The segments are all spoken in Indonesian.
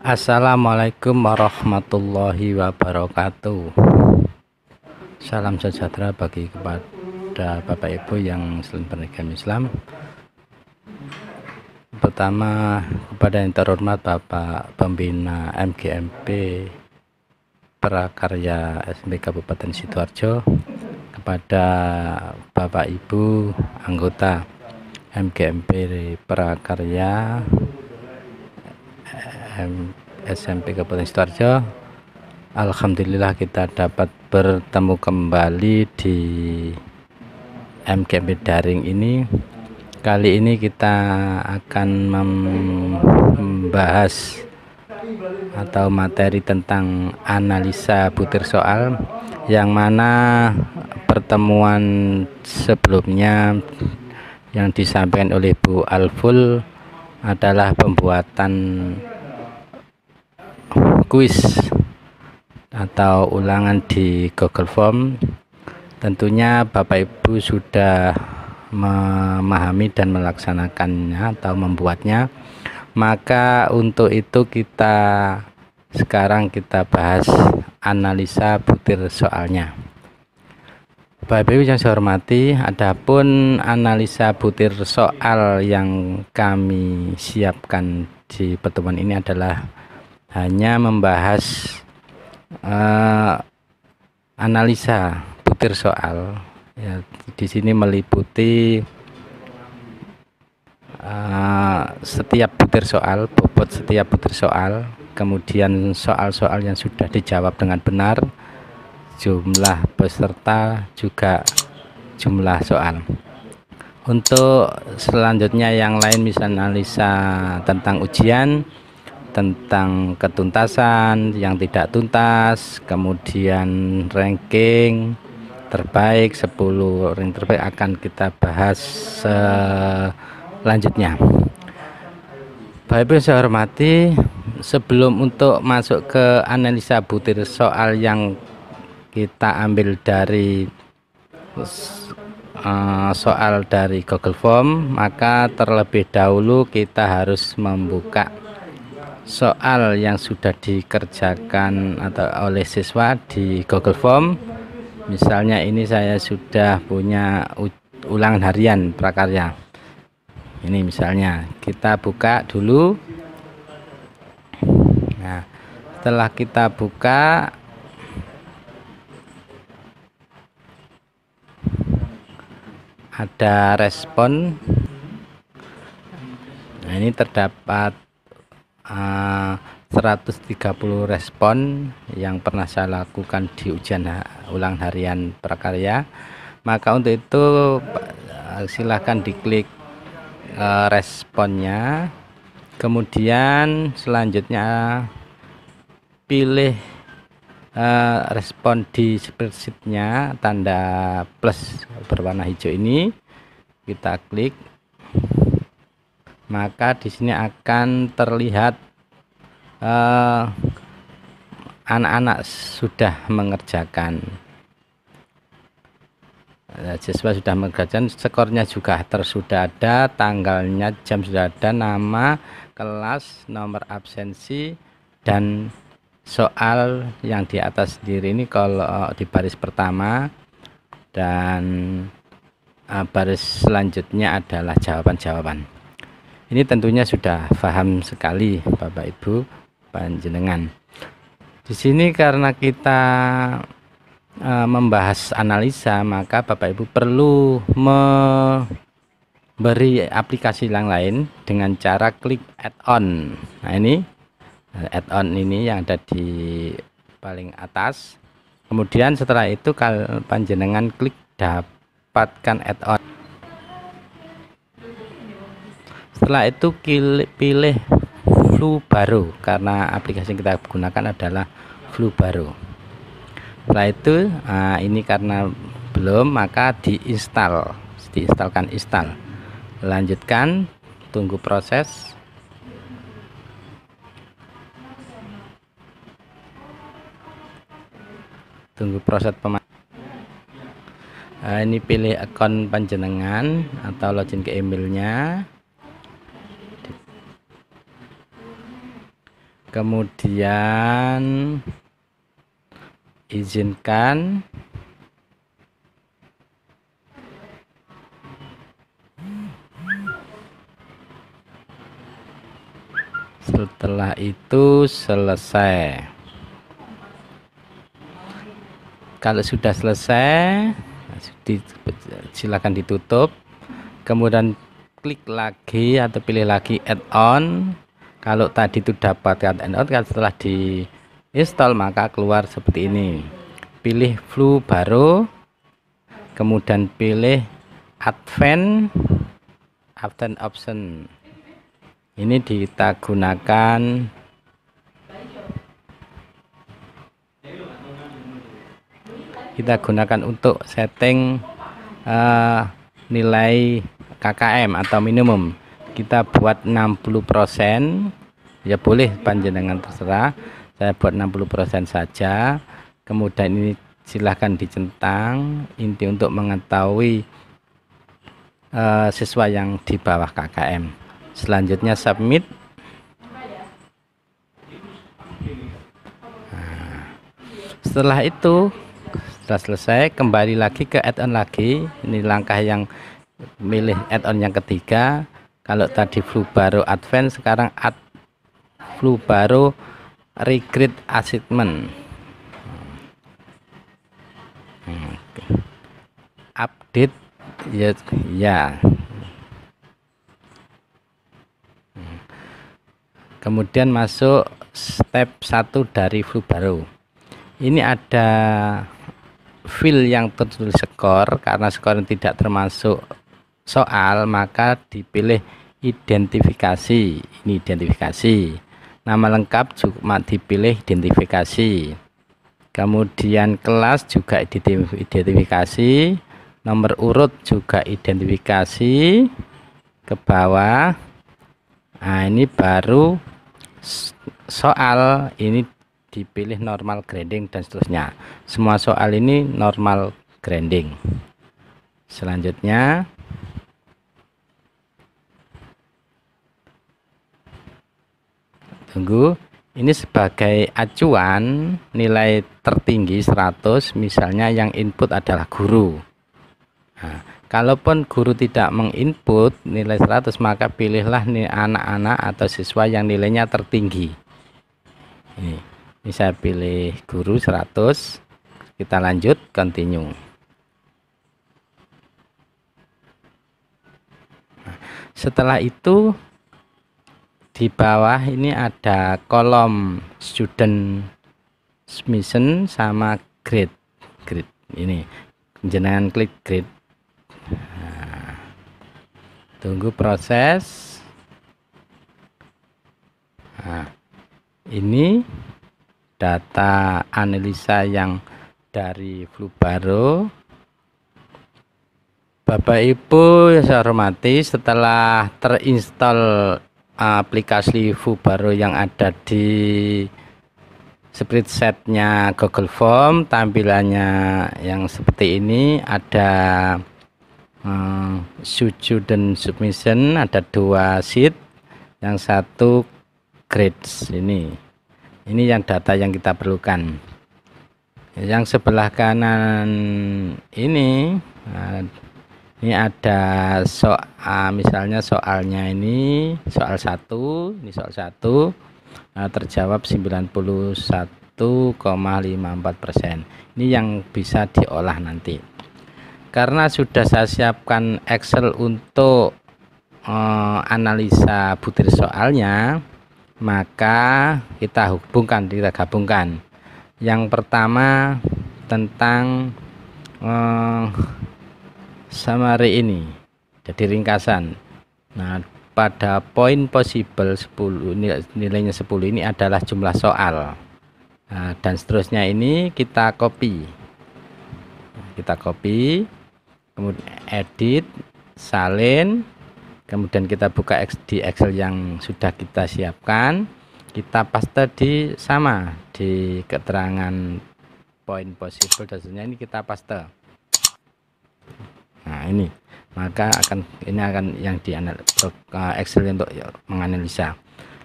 Assalamualaikum warahmatullahi wabarakatuh. Salam sejahtera bagi kepada Bapak Ibu yang selain beragama Islam. Pertama, kepada yang terhormat Bapak Pembina MGMP Prakarya SMP Kabupaten Sidoarjo, kepada Bapak Ibu anggota MGMP Prakarya SMP Kabupaten Sidoarjo, alhamdulillah kita dapat bertemu kembali di MGMP daring ini. Kali ini kita akan membahas atau materi tentang analisa butir soal, yang mana pertemuan sebelumnya yang disampaikan oleh Bu Alful adalah pembuatan kuis atau ulangan di Google Form. Tentunya Bapak Ibu sudah memahami dan melaksanakannya atau membuatnya. Maka untuk itu sekarang kita bahas analisa butir soalnya. Bapak Ibu yang saya hormati, adapun analisa butir soal yang kami siapkan di pertemuan ini adalah hanya membahas analisa butir soal. Ya, di sini meliputi setiap butir soal, bobot setiap butir soal, kemudian soal-soal yang sudah dijawab dengan benar, jumlah peserta, juga jumlah soal. Untuk selanjutnya yang lain, misalnya analisa tentang ujian, tentang ketuntasan, yang tidak tuntas, kemudian ranking terbaik, 10 ranking terbaik akan kita bahas selanjutnya. Bapak Ibu saya hormati, sebelum untuk masuk ke analisa butir soal yang kita ambil dari soal dari Google Form, maka terlebih dahulu kita harus membuka soal yang sudah dikerjakan atau oleh siswa di Google Form. Misalnya ini saya sudah punya ulangan harian prakarya. Ini misalnya kita buka dulu. Nah, setelah kita buka, ada respon. Nah, ini terdapat 130 respon yang pernah saya lakukan di ujian ulangan harian prakarya. Maka untuk itu silahkan diklik responnya, kemudian selanjutnya pilih respon di spreadsheetnya, tanda plus berwarna hijau ini kita klik, maka di sini akan terlihat anak-anak sudah mengerjakan. Siswa sudah mengerjakan, skornya juga sudah ada, tanggalnya, jam sudah ada, nama, kelas, nomor absensi, dan soal yang di atas sendiri ini kalau di baris pertama, dan baris selanjutnya adalah jawaban-jawaban. Ini tentunya sudah paham sekali Bapak Ibu panjenengan. Di sini karena kita membahas analisa, maka Bapak Ibu perlu memberi aplikasi yang lain dengan cara klik add-on. Nah, ini add-on ini yang ada di paling atas. Kemudian setelah itu kalau panjenengan klik dapatkan add-on. Setelah itu pilih Flubaro, karena aplikasi yang kita gunakan adalah Flubaro. Setelah itu ini karena belum, maka diinstalkan install. Lanjutkan, tunggu proses. Ini pilih akun panjenengan atau login ke emailnya. kemudian izinkan, setelah itu selesai. Kalau sudah selesai, silakan ditutup, kemudian klik lagi atau pilih lagi add-on. Kalau tadi itu dapat add-on, setelah di install maka keluar seperti ini. Pilih Flu baru, kemudian pilih Advanced Option. Ini kita gunakan untuk setting nilai KKM atau minimum. Kita buat 60%, ya boleh panjenengan terserah, saya buat 60% saja. Kemudian ini silahkan dicentang inti untuk mengetahui siswa yang di bawah KKM. Selanjutnya submit. Setelah itu, setelah selesai, kembali lagi ke add-on lagi. Ini langkah yang milih add-on yang ketiga. Kalau tadi Flu baru Advance, sekarang Flu baru Regret Achievement. Update ya. Kemudian masuk step 1 dari Flu baru. Ini ada field yang tertulis skor, karena skor tidak termasuk soal maka dipilih identifikasi. Ini identifikasi. Nama lengkap cuma dipilih identifikasi. Kemudian kelas juga identifikasi, nomor urut juga identifikasi ke bawah. Nah, ini baru soal, ini dipilih normal grading dan seterusnya. Semua soal ini normal grading. Selanjutnya tunggu, ini sebagai acuan nilai tertinggi 100, misalnya yang input adalah guru. Nah, kalaupun guru tidak menginput nilai 100, maka pilihlah nih anak-anak atau siswa yang nilainya tertinggi. Ini saya pilih guru 100. Kita lanjut, continue. Nah, setelah itu di bawah ini ada kolom student submission sama grade. Ini jenengan klik grade. Nah, tunggu proses. Nah, ini data analisa yang dari Flu baru. Bapak Ibu yang saya hormati, setelah terinstall aplikasi Flu baru yang ada di spreadsheet-nya Google Form, tampilannya yang seperti ini. Ada student submission, ada 2 sheet, yang satu grades. Ini yang data yang kita perlukan. Yang sebelah kanan ini ada soal, misalnya soalnya ini soal 1, ini soal 1, terjawab 91,54%. Ini yang bisa diolah nanti. Karena sudah saya siapkan Excel untuk analisa butir soalnya, maka kita gabungkan. Yang pertama tentang summary ini, jadi ringkasan. Nah, pada poin possible 10, nilainya 10 ini adalah jumlah soal. Nah, dan seterusnya ini kita copy. Kemudian edit, salin, kemudian kita buka di Excel yang sudah kita siapkan, kita paste di keterangan poin possible dan seterusnya, ini kita paste. Nah, ini maka ini akan yang di Excel untuk menganalisa.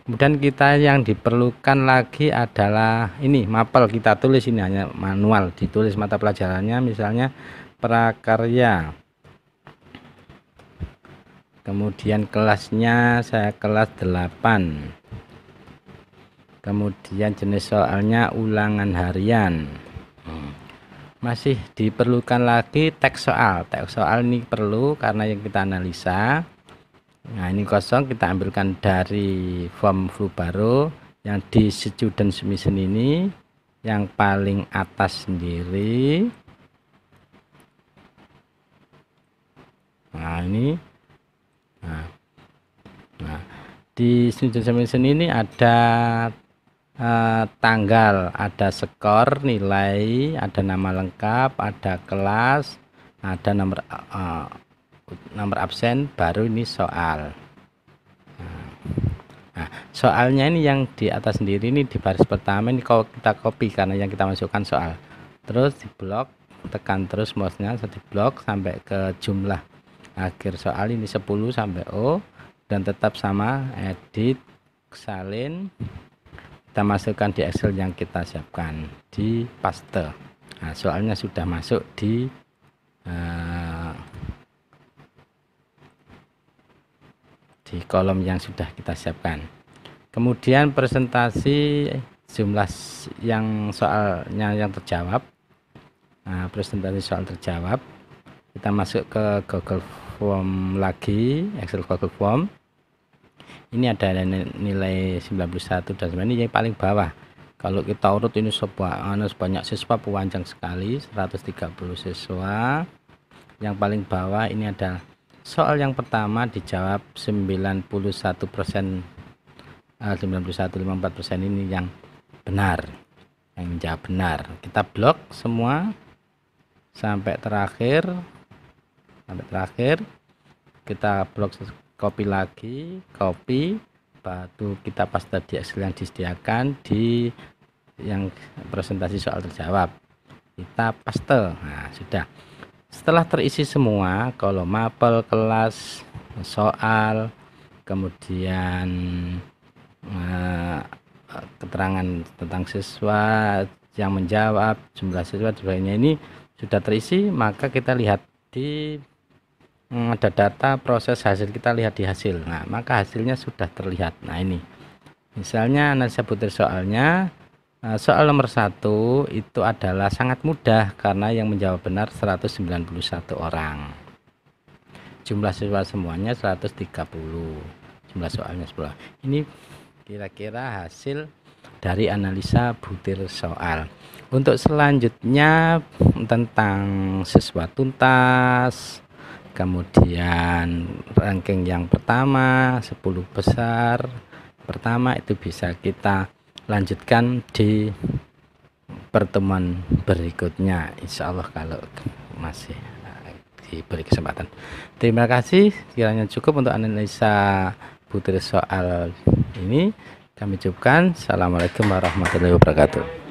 Kemudian kita yang diperlukan lagi adalah ini mapel, kita tulis ini hanya manual, ditulis mata pelajarannya misalnya prakarya. Kemudian kelasnya saya kelas 8. Kemudian jenis soalnya ulangan harian. Masih diperlukan lagi teks soal. Teks soal ini perlu karena yang kita analisa. Nah, ini kosong, kita ambilkan dari form flu baru yang di student submission ini yang paling atas sendiri. Nah, ini nah, di student submission ini ada tanggal, ada skor, nilai, ada nama lengkap, ada kelas, ada nomor absen, baru ini soal. Nah, soalnya ini yang di atas sendiri ini di baris pertama ini kalau kita copy karena yang kita masukkan soal. Terus di blok, tekan terus mouse-nya di blok sampai ke jumlah akhir soal ini 10 sampai O dan tetap sama, edit, salin. Kita masukkan di Excel yang kita siapkan di paste. Nah, soalnya sudah masuk di kolom yang sudah kita siapkan. Kemudian presentasi jumlah yang soalnya yang terjawab. Nah, presentasi soal terjawab kita masuk ke Google Form lagi, Excel Google Form. Ini ada nilai 91 dan ini yang paling bawah. Kalau kita urut ini sebanyak siswa panjang sekali, 130 siswa. Yang paling bawah ini ada soal yang pertama dijawab 91%, 91,54% ini yang benar, yang menjawab benar. Kita blok semua sampai terakhir, kita blok, copy lagi, baru kita paste di Excel yang disediakan di yang presentasi soal terjawab, kita paste. Nah, sudah. Setelah terisi semua kolom mapel, kelas, soal, kemudian keterangan tentang siswa yang menjawab, jumlah siswa sebagainya ini sudah terisi, maka kita lihat di ada data proses hasil, kita lihat di hasil. Nah, maka hasilnya sudah terlihat. Nah, ini misalnya analisa butir soalnya. Soal nomor 1 itu adalah sangat mudah karena yang menjawab benar 191 orang. Jumlah siswa semuanya 130. Jumlah soalnya 10. Ini kira-kira hasil dari analisa butir soal. Untuk selanjutnya tentang siswa tuntas, kemudian ranking yang pertama 10 besar pertama itu bisa kita lanjutkan di pertemuan berikutnya, insya Allah kalau masih diberi kesempatan. Terima kasih, kiranya cukup untuk analisa butir soal ini. Kami ucapkan assalamualaikum warahmatullahi wabarakatuh.